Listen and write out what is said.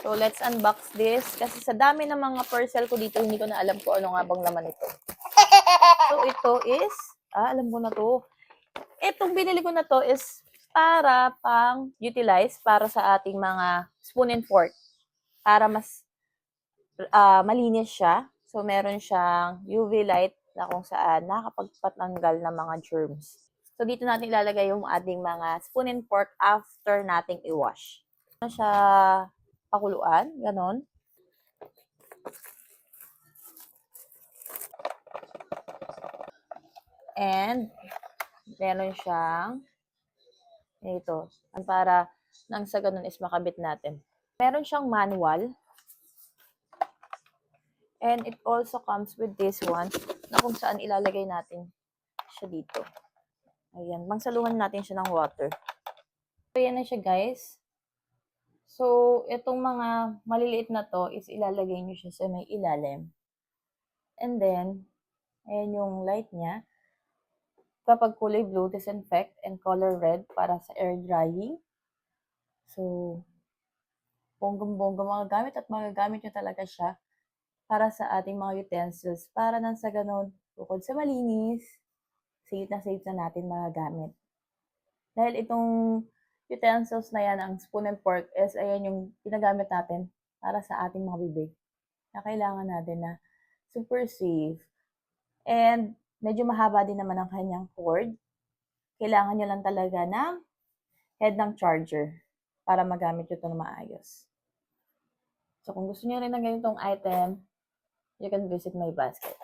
So, let's unbox this. Kasi sa dami ng mga parcel ko dito, hindi ko na alam kung ano nga bang laman ito. So, ito is, alam ko na to. Itong binili ko na to is para pang utilize para sa ating mga spoon and fork. Para mas malinis siya. So, meron siyang UV light na kung saan nakakapagpatanggal ng mga germs. So, dito natin ilalagay yung ating mga spoon and fork after nating i-wash. Ano siya pakuluan, ganon. And, meron siyang ito, para nang sa ganun is makabit natin. Meron siyang manual. And it also comes with this one na kung saan ilalagay natin siya dito. Ayan, magsaluhan natin siya ng water. So, yan na siya guys. So, itong mga maliliit na to is ilalagay nyo siya sa may ilalim. And then, ayan yung light niya. Kapag kulay blue, disinfect and color red para sa air drying. So, bonggam-bongga mga gamit at magagamit nyo talaga siya para sa ating mga utensils. Para nang sa ganun, bukod sa malinis, safe na natin magagamit. Dahil itong utensils na yan, ang spoon and fork, is ayan yung ginagamit natin para sa ating mga bibig. Na kailangan natin na super safe. And medyo mahaba din naman ang kanyang cord. Kailangan nyo lang talaga ng head ng charger para magamit ito na maayos. So kung gusto nyo rin ng ganitong item, you can visit my basket.